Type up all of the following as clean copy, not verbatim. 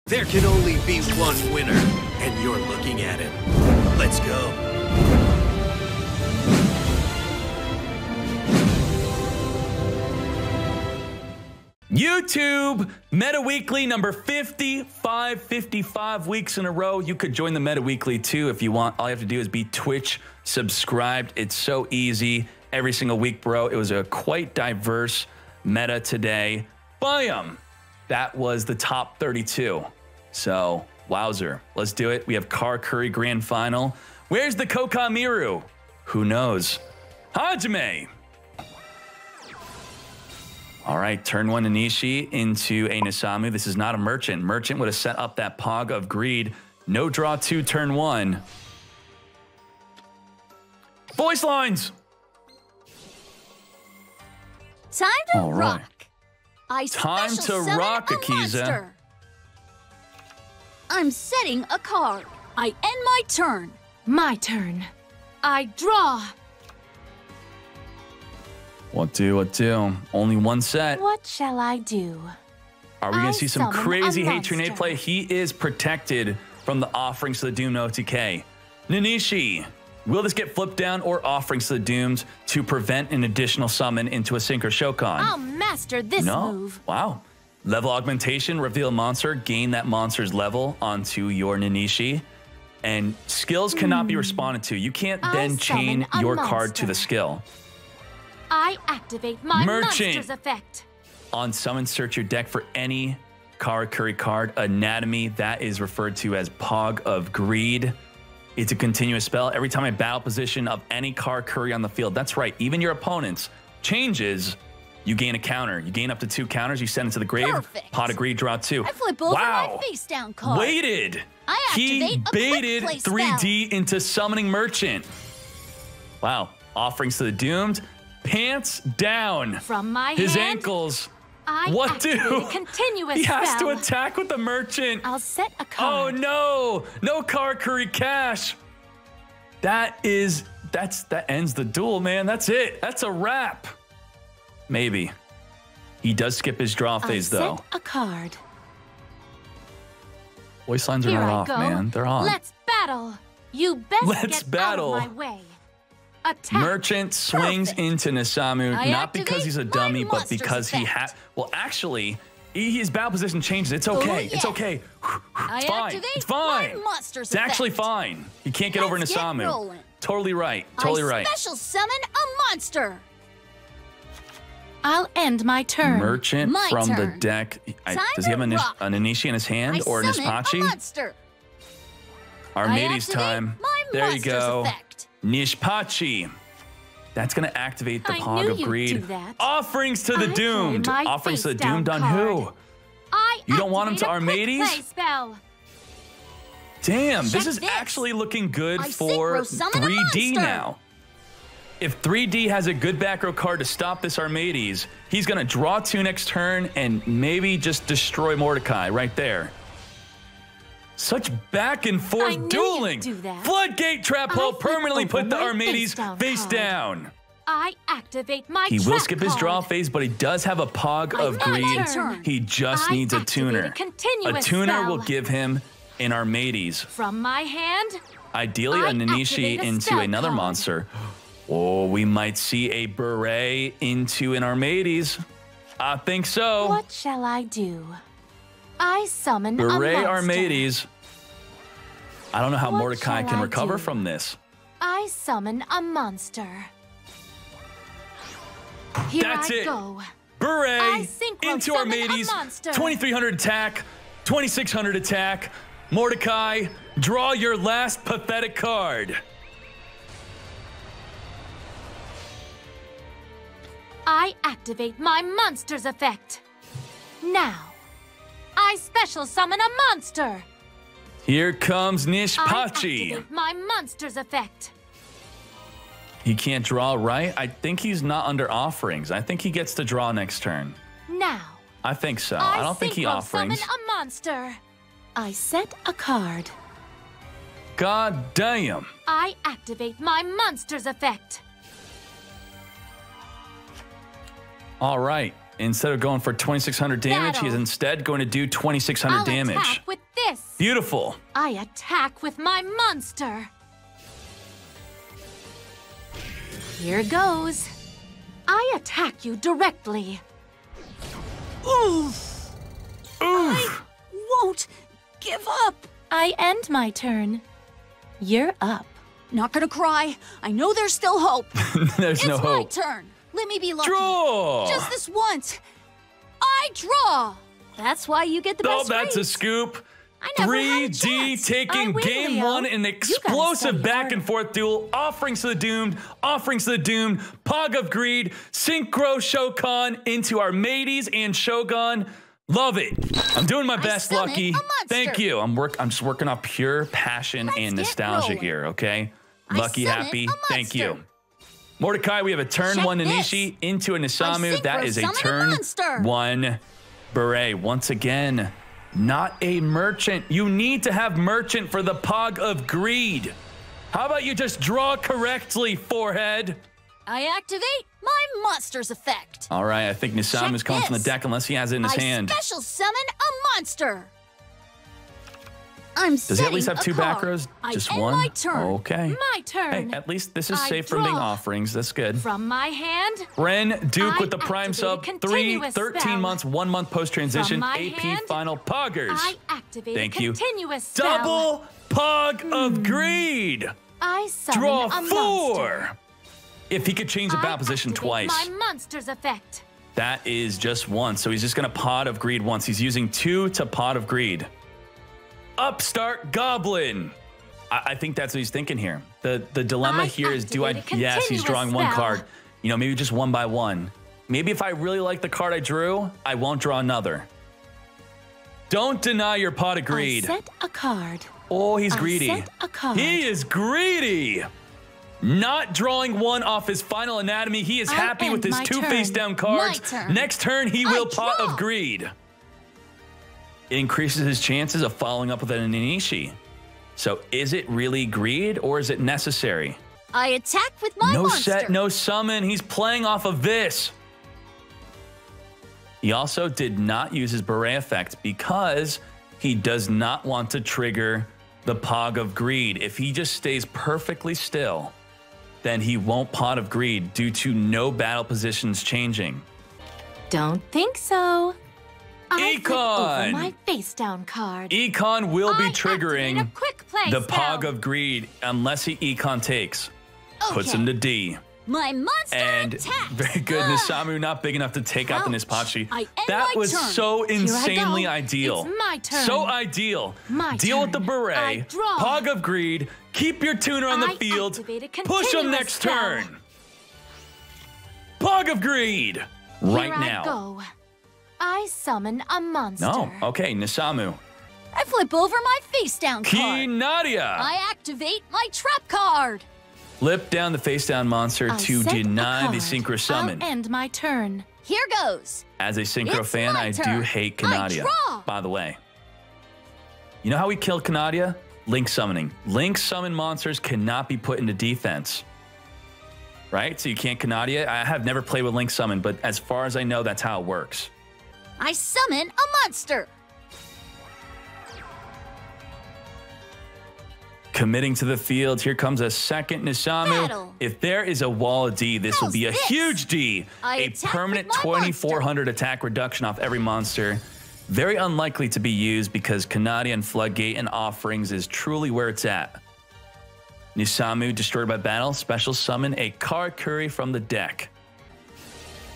There can only be one winner, and you're looking at it. Let's go. YouTube Meta Weekly number 55 weeks in a row. You could join the Meta Weekly too if you want. All you have to do is be Twitch subscribed. It's so easy every single week, bro. It was a quite diverse meta today. Bam! That was the top 32. So, wowzer. Let's do it. We have Car Curry Grand Final. Where's the Kokamiru? Who knows? Hajime! All right, turn one Anishi into a Nisamu. This is not a Merchant. Merchant would have set up that Pog of Greed. No draw two, turn one. Voice lines! Time to All right. rock. Time to rock, Akiza. I'm setting a card. I end my turn. My turn. I draw. What do? Only one set. What shall I do? Are we going to see some summon crazy a Hatred monster. play? He is protected from the offerings to the Doom no Decay. Nanishi, will this get flipped down or offerings to the Dooms to prevent an additional summon into a Synchro Shokan? I'll master this move. Wow. Level augmentation, reveal a monster, gain that monster's level onto your Nanishi. And skills cannot be responded to. You can't then chain summon a your card to the monster. skill. I activate my Merchant. monster's effect. On summon, search your deck for any Karakuri card. Anatomy, that is referred to as Pog of Greed. It's a continuous spell. Every time I battle position of any Karakuri on the field, that's right, even your opponent's changes, you gain a counter. You gain up to 2 counters, you send it to the grave. Perfect. Pot of Greed, draw 2. I flip over wow. my face down card. Waited. I He activate a quick baited play 3D into summoning Merchant. Wow. Offerings to the Doomed. Pants down. From my His hand, ankles. I What activate do? a continuous He has to spell. attack with the Merchant. I'll set a Oh card. no! No Karakuri cash. That ends the duel, man. That's it. That's a wrap. Maybe. He does skip his draw phase I'll though. set a card. Voice lines are Here not I off, go. man. They're on. Let's battle. You best Let's get battle. out of my way. Attack. Merchant swings Perfect. into Nisamu, I not because activate he's a my dummy, but monster's because he effect. well, actually, his battle position changes. It's okay. yeah. It's okay. I It's fine. activate It's fine. my monster's It's actually effect. fine. He can't get over Let's get Nisamu. rolling. Totally right. Totally I right. special summon a monster. I'll end my turn. Merchant My from the turn. deck. Time Does he have to an rock. Anishi in his hand or an I summon a Ispachi? monster. Armades I activate time. my There you monster's go. effect. Nishpachi. That's going to activate the I Pog knew of you'd Greed. do that. Offerings to the I play Doomed. my Offerings to the face down Doomed on card. who? I You don't want him to activate a quick Armades? play spell. Damn, this Check is this. actually looking good I for synchro summon a 3D monster. now. If 3D has a good back row card to stop this Armades, he's going to draw 2 next turn and maybe just destroy Mordecai right there. Such back and I forth knew dueling. you'd do that. Floodgate trap I hole flip permanently over put the my Armades face-down face card. down. I activate my He will trap skip his draw card. phase, but he does have a Pog I of end my Greed. turn. He just I needs a activate tuner. a continuous tuner spell. will give him an Armades. From my hand, Ideally, I a Nanishi activate a into spell another card. monster. Oh, we might see a Beret into an Armades. I think so. what shall I do? I summon Beret a monster. Armades. I don't know how What Mordecai shall can I recover do? from this. I summon a monster. Here That's I it. go. Beret I synchro into summon a Armades. monster. 2300 attack, 2600 attack. Mordecai, draw your last pathetic card. I activate my monster's effect. Now, I special summon a monster. Here comes I Nishpachi. activate my monster's effect. He can't draw, right? I think he's not under offerings. I think he gets to draw next turn. Now, I think so. I don't think he synchro offerings. summon a monster. I set a card. God damn. I activate my monster's effect. All right. Instead of going for 2600 damage, Battle. he's instead going to do 2600 I'll damage. attack with Beautiful. I attack with my monster. Here goes. I attack you directly. Oof! I won't give up. I end my turn. You're up. Not gonna cry. I know there's still hope. There's no It's my hope. turn. Let me be lucky. Draw. Just this once. I draw. That's why you get the Oh, best that's a raise. scoop. I never had a 3D chance. taking I win, game Leo. one, an You gotta explosive study back harder. and forth duel. Offerings to the doomed, offerings to the doomed. Pog of Greed, Synchro Shokan into our mateys and Shogun. Love it. I'm doing my best, summon Lucky. a monster. Thank you. I'm just working off pure passion and get nostalgia rolling. here, okay? I Lucky, summon happy. a Thank you. monster. Mordecai, we have a turn Check 1 this. Nanishi into a I Nisamu. That synchro is a summon a turn monster. 1 Beret. Once again, not a merchant. You need to have merchant for the Pog of Greed. How about you just draw correctly, forehead? I activate my monster's effect. All right, I think Nisamu's Check coming from the this. deck unless he has it in his I hand. special summon a monster. I'm Does he at least have 2 back card. rows? I Just end one? my turn. Okay. My turn. Hey, at least this is I safe from being draw. offerings. That's good. From my hand, Ren Duke I with the Prime activate a sub. continuous 13 spell. months, 1 month post-transition. From my AP hand, final Poggers. I activate Thank a you. continuous spell. Double Pog of Greed. I summon Draw a 4. monster. If he could change the battle I position activate twice, my monster's effect. that is just once. So he's just going to Pod of Greed once. He's using 2 to Pod of Greed. Upstart Goblin. I think that's what he's thinking here. The dilemma I here is, do I? activate a Yes, he's continuous drawing 1 spell. card. You know, maybe just 1 by 1. Maybe if I really like the card I drew, I won't draw another. Don't deny your Pod of Greed. I set a card. Oh, he's I greedy. set a card. He is greedy. Not drawing 1 off his final anatomy. He is I happy with end his my 2 turn. face down cards. My turn. Next turn, he will Pot draw. of Greed. It increases his chances of following up with an Inishi. So is it really greed or is it necessary? I attack with my No monster. set, no summon. He's playing off of this. He also did not use his Beret effect because he does not want to trigger the Pog of Greed. If he just stays perfectly still, then he won't Pot of Greed due to no battle positions changing. Don't think so. I flip Econ. over my face down card. Econ will be I activate triggering a quick play the spell. Pog of Greed unless he Econ takes. Puts Okay. him to D. My monster And attacks. very good, Ah. Nisamu not big enough to take out the Ouch. Nispachi. I end That my was turn. so I insanely go. ideal. It's my turn. So ideal. My Deal with the turn. Beret. I draw. Pog of Greed. Keep your tuner on the I field. activate a Push him continuous next spell. turn. Pog of Greed. Right Here now. I go. I summon a monster. No. Okay, Nisamu. I flip over my face down card. Kinadia. I activate my trap card. Flip down the face down monster I to set a deny the card. synchro summon. I'll end my turn. Here goes. As a synchro It's fan, my I do turn. hate I Kanadia. draw. By the way, you know how we killed Kanadia? Link summoning. Link summon monsters cannot be put into defense. Right? So you can't Kanadia. I have never played with Link summon, but as far as I know, that's how it works. I summon a monster. Committing to the field. Here comes a second Nisamu. Battle. If there is a wall of D, this will How's be a this? huge D. I A attack permanent with my 2,400 attack reduction off every monster. Very unlikely to be used because Kanadia and Floodgate and Offerings is truly where it's at. Nisamu, destroyed by battle, special summon a Karakuri from the deck.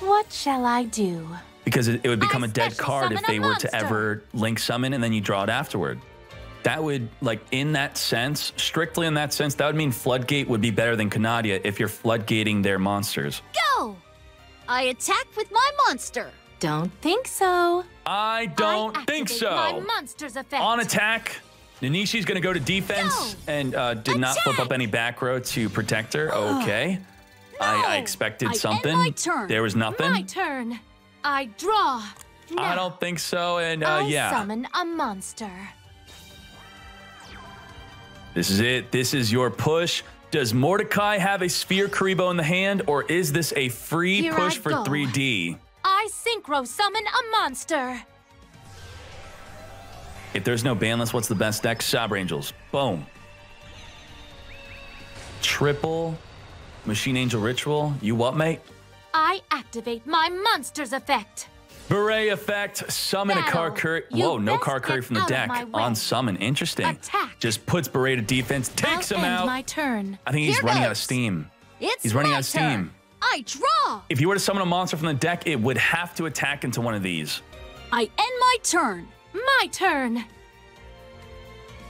What shall I do? Because it would become I a dead special card if summon a they were to monster. ever link summon and then you draw it afterward. That would, like, in that sense, strictly in that sense, that would mean Floodgate would be better than Kanadia if you're floodgating their monsters. Go. I attack with my monster. Don't think so. I don't think activate so. My monster's effect. On attack, Nanishi's going to go to defense No. and did not flip Attack. up any back row to protect her. Okay. I No. expected I end something. my turn. There was nothing. My turn. I draw. Now, I don't think so. And I yeah, summon a monster. this is it. This is your push. Does Mordecai have a Sphere Karibo in the hand, or is this a free Here push I for go. 3D? I synchro summon a monster. If there's no ban list, what's the best deck? Sabre Angels. Boom. Triple Machine Angel Ritual. You what, mate? I activate my monster's effect. Beret effect. Summon a Battle. Karakuri. You Whoa, no best Karakuri get from the out of deck my way. on summon. Interesting. Attack. Just puts Beret to defense, takes I'll him end out. my turn. I think he's Here running out of goes. steam. It's He's running my out of steam. turn. I draw. If you were to summon a monster from the deck, it would have to attack into one of these. I end my turn. My turn.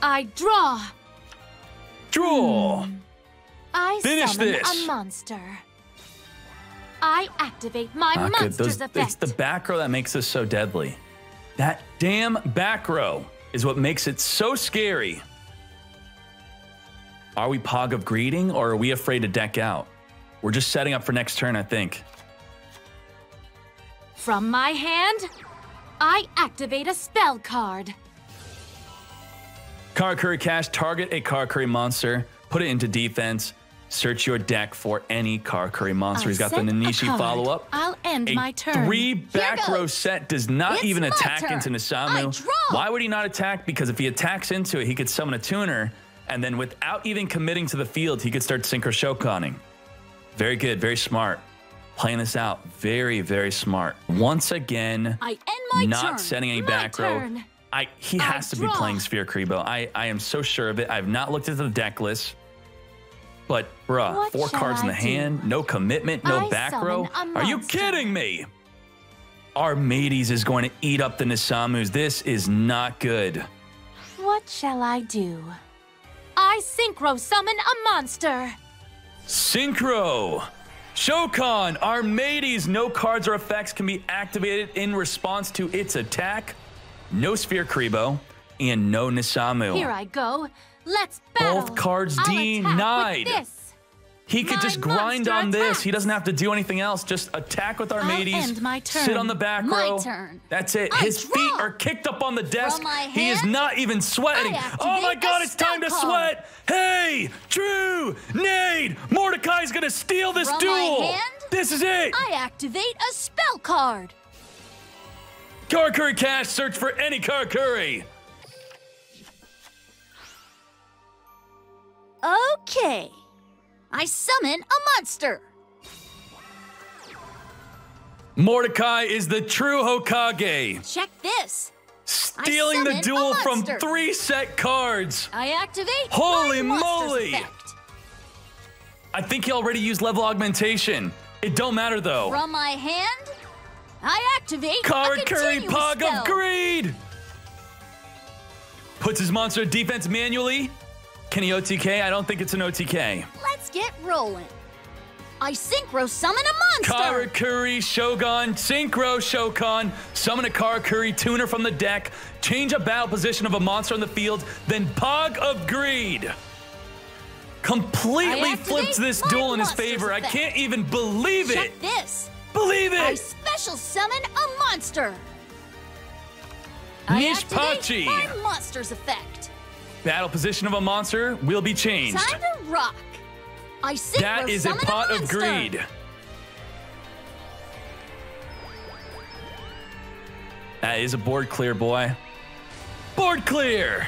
I draw. Draw. I Finish summon this. a monster. I activate my Not good. monster's It's effect. the back row that makes this so deadly. That damn back row is what makes it so scary. Are we Pog of Greeting or are we afraid to deck out? We're just setting up for next turn, I think. From my hand, I activate a spell card. Karakuri Cash, target a Karakuri monster, put it into defense, search your deck for any Karakuri monster. He's got the I'll set a Nanishi card. follow-up. I'll end A my turn. 3 back row goes. set does not It's even my attack turn. into I Nisamu. draw. Why would he not attack? Because if he attacks into it, he could summon a tuner, and then without even committing to the field, he could start Synchro Shokaning. Very good, very smart. Playing this out, very, very smart. Once again, I end my not turn. setting any My back row. turn. He has to be draw. playing Sphere Kribo. I am so sure of it. I've not looked at the deck list. But, bruh, What 4 shall cards in the I hand, do? no commitment, no I back summon row. a Are you monster. kidding me? Our Mateys is going to eat up the Nisamus. This is not good. What shall I do? I synchro summon a monster. Synchro. Shokan, our Mateys, no cards or effects can be activated in response to its attack. No Sphere Kribo, and no Nisamu. Here I go. Let's battle. Both cards I'll denied. attack with this. He could My just grind monster on this. attacks. He doesn't have to do anything else. Just attack with our I'll Mateys. end my turn. Sit on the back My row. turn. That's it. I His draw. feet are kicked up on the desk. my He is hand, not even sweating. I Oh my activate God, a it's time to spell card. sweat. Hey, Drew, Nade, Mordecai's going to steal this From my duel. hand, This is it. I activate a spell card. Karakuri Cash, search for any Karakuri. Okay. I summon a monster. Mordecai is the true Hokage. Check this. Stealing the summon a duel from monster. 3 set cards. I activate Holy my monster's moly. effect. I think he already used level augmentation. It don't matter though. From my hand, I activate a Karakuri continuous Pog spell. of Greed. Puts his monster defense manually. Can he OTK? I don't think it's an OTK. Let's get rolling. I synchro summon a monster. Karakuri Shogun, Synchro Shokan, summon a Karakuri tuner from the deck, change a battle position of a monster on the field, then Pog of Greed. Completely I flips activate this my duel in his monster's favor. I effect. can't even believe it. Check this. Believe I it. special summon a monster. I Nishpachi. activate my monster's effect. Battle position of a monster will be changed. Time to rock. I synchro That is a summon pot a of monster. greed. That is a board clear, boy. Board clear.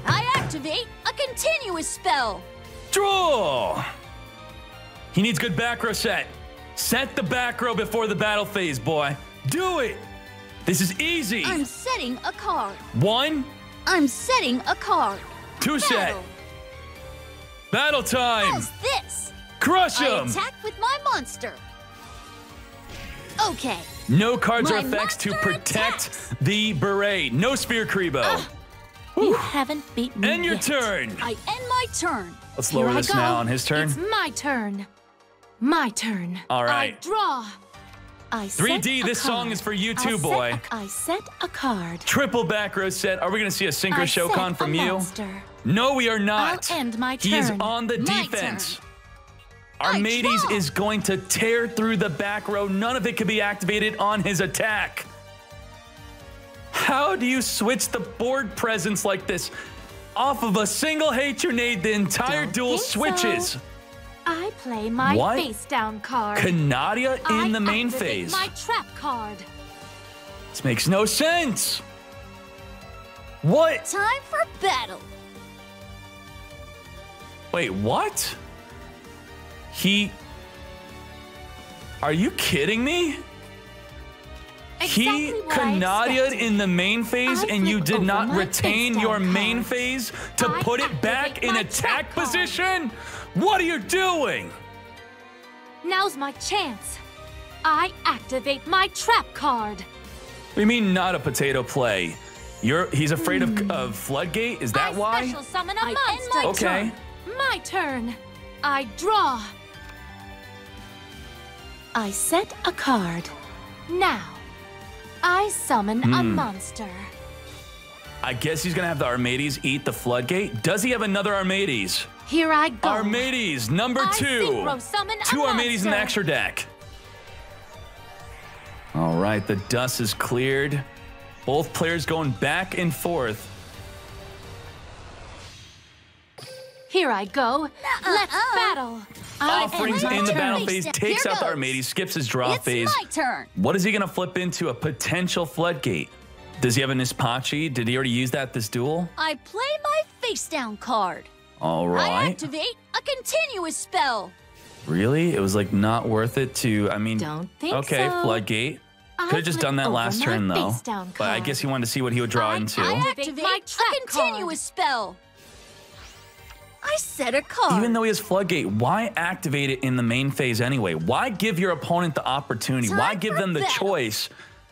I activate a continuous spell. Draw. He needs good back row set. Set the back row before the battle phase, boy. Do it. This is easy. I'm setting a card. 1, I'm setting a card. 2 set. Battle. Battle time. How's this? Crush I him. attack with my monster. Okay. No cards or My effects to monster protect attacks. the beret. No Spear Kribo. You haven't beaten me End your yet. turn. I end my turn. Let's Here lower I this go. now on his turn. It's my turn. My turn. All I right. draw. I 3D, set a this song card. is for you I'll too, set boy. I set a card. Triple back row set. Are we going to see a Synchro I Shokan set from a you? monster. No, we are not. I'll end my He is turn. on the My defense. turn. Our I Mateys draw. is going to tear through the back row. None of it can be activated on his attack. How do you switch the board presence like this? Off of a single Hatronade, the entire Don't duel think switches. so. I play my What? face down card. Canadia in I the main activate phase. my trap card. This makes no sense. What? Time for battle. Wait, what? Are you kidding me? He Exactly what I Kanadia'd expected. in the main phase I and you flip did over not my retain face your down main card. phase to I put it back activate in my attack trap card. position? What are you doing? Now's my chance. I activate my trap card. We mean not a potato play. He's afraid of Floodgate? Is that I why? special summon a I end monster. my Okay. My turn. I draw. I set a card. Now, I summon a monster. I guess he's gonna have the Armades eat the Floodgate. Does he have another Armades? Here I go. Armades, number I 2. synchro summon a 2 Armades in the monster. extra deck. All right, the dust is cleared. Both players going back and forth. Here I go. Let's battle. I Offerings end my in the turn. battle phase takes Here out the goes. Armades, skips his draw It's phase. my turn. What is he gonna flip into? A potential Floodgate. Does he have an Ispachi? Did he already use that this duel? I play my face down card. All I right. activate a continuous spell. Really? It was like not worth it to, I mean, Don't think okay, so. Floodgate. I Could have just flip done that over last my turn though. face down But I card. guess he wanted to see what he would draw into. I Activate activate my trap a continuous spell. I set a card. Even though he has Floodgate, why activate it in the main phase anyway? Why give your opponent the opportunity? Why Time give for them the battle. choice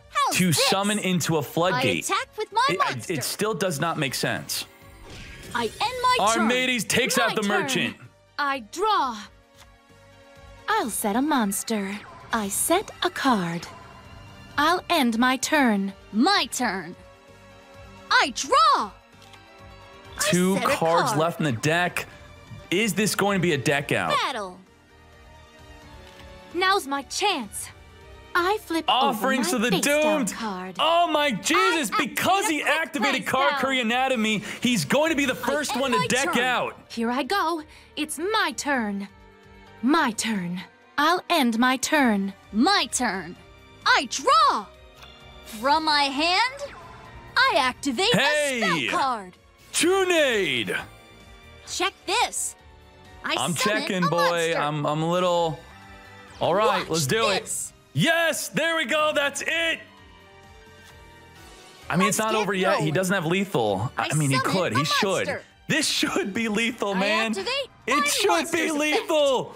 How's to this? summon into a I Floodgate? attack with my It, monster. it still does not make sense. I end my turn. Armades takes out My the turn. merchant. I draw. I'll set a monster. I set a card. I'll end my turn. My turn. I draw. I 2 set a cards card. left in the deck. Is this going to be a deck out? Battle. Now's my chance. I flip Offerings over to my the face down doomed. card. Oh my Jesus, I because he activate a quick activated play spell. Karkuri Anatomy, he's going to be the first end one to my deck turn. out. Here I go. It's my turn. My turn. I'll end my turn. My turn. I draw. From my hand, I activate Hey! a spell card. Tunade. Check this. I'm summon checking, a boy. monster. I'm a little. All right, Watch let's do this. it. Yes, there we go. That's it. I mean, it's Let's not get over yet. He rolling. doesn't have lethal. I mean, he summon could. a He should. monster. This should be lethal, I man. activate It my should be monster's effect. lethal.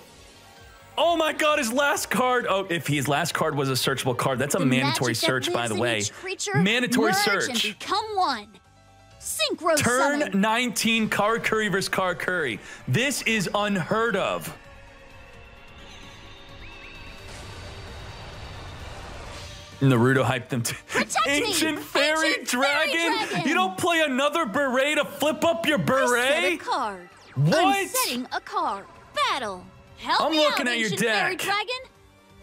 Oh my God, his last card. Oh, if his last card was a searchable card, that's a The mandatory magic that search, by lives the in way. each creature, Mandatory merge and search. become one. Synchro Turn summon. 19 Karkuri versus Karkuri. This is unheard of. Naruto hyped them to Protect me! Ancient Fairy Ancient Fairy Dragon! You don't play another beret to flip up your I set a beret? card. What? I'm setting a card. Battle. Help I'm me looking out, at your Ancient Fairy deck. Dragon.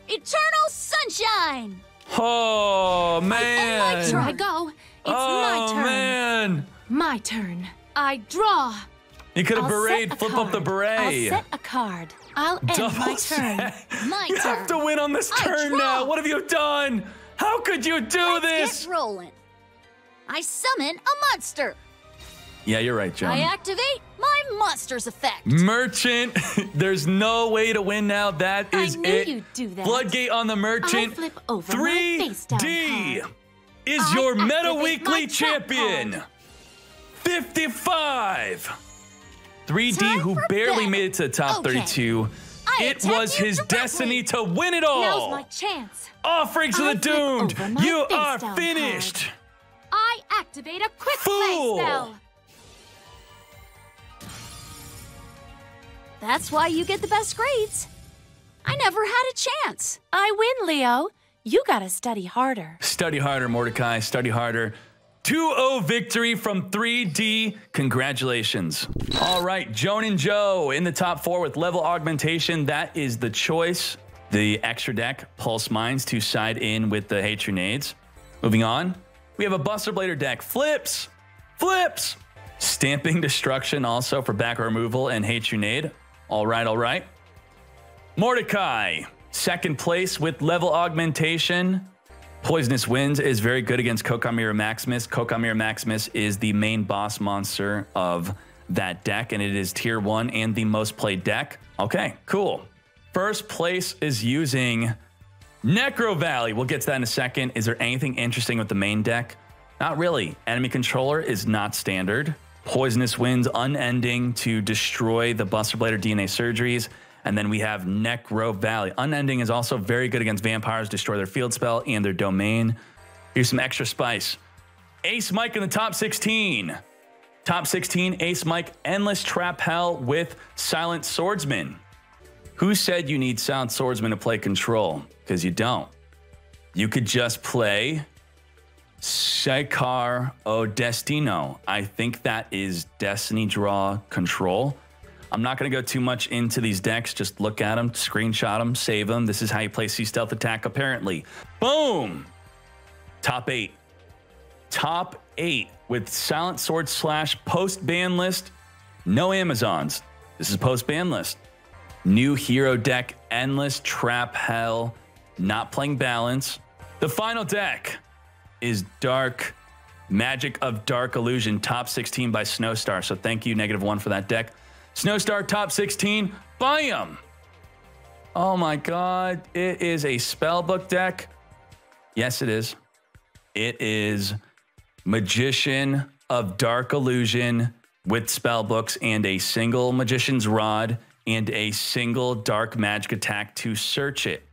Eternal Sunshine. Oh, man. turn. Here I go. It's oh, my turn. man. My turn. I draw. You could have I'll beret, set a flip up the card. beret. I'll set a card. I'll end Double my turn. set. My You turn. have to win on this I turn draw. now. What have you done? How could you do this? Get rolling. I summon a monster. Yeah, you're right, John. I activate my monster's effect. Merchant, there's no way to win now. That I is knew it. you'd do that. Floodgate on the Merchant. I'll flip over my face down 3D card. is I your Meta activate Weekly my trap champion. card. 55. 3D, Time who for barely battle. made it to the top Okay. 32. I It attack was you his directly. destiny to win it Now's all. my chance. Offerings to I the flip doomed. over my You face are down finished. card. I activate a quick Fool. play spell. That's why you get the best grades. I never had a chance. I win, Leo. You gotta study harder. Study harder, Mordecai. Study harder. 2-0 victory from 3D. Congratulations. All right, Joan and Joe in the top 4 with level augmentation. That is the choice. The extra deck, Pulse Mines, to side in with the Hatronades. Moving on, we have a Buster Blader deck. Flips. Flips. Stamping Destruction also for back removal and Hatronade. All right, all right. Mordecai, second place with level augmentation. Poisonous Winds is very good against Kokamira Maximus. Kokamira Maximus is the main boss monster of that deck, and it is tier 1 and the most played deck. Okay, cool. First place is using Necro Valley. We'll get to that in a second. Is there anything interesting with the main deck? Not really. Enemy controller is not standard. Poisonous Winds unending to destroy the Buster Blade or DNA surgeries. And then we have Necro Valley. Unending is also very good against vampires, destroy their field spell and their domain. Here's some extra spice. Ace Mike in the top 16. Top 16, Ace Mike, Endless Trap Hell with Silent Swordsman. Who said you need Silent Swordsman to play control? Because you don't. You could just play Shikar o Destino. I think that is Destiny Draw control. I'm not going to go too much into these decks. Just look at them, screenshot them, save them. This is how you play Sea Stealth Attack, apparently. Boom! Top 8. Top 8 with Silent Sword / post-ban list. No Amazons. This is post-ban list. New hero deck, Endless Trap Hell. Not playing balance. The final deck is Dark Magic of Dark Illusion, top 16 by Snowstar. So thank you, -1 for that deck. Snowstar top 16, buy them. Oh my God, it is a spellbook deck. Yes, it is. It is Magician of Dark Illusion with spellbooks and a single Magician's Rod and a single Dark Magic attack to search it.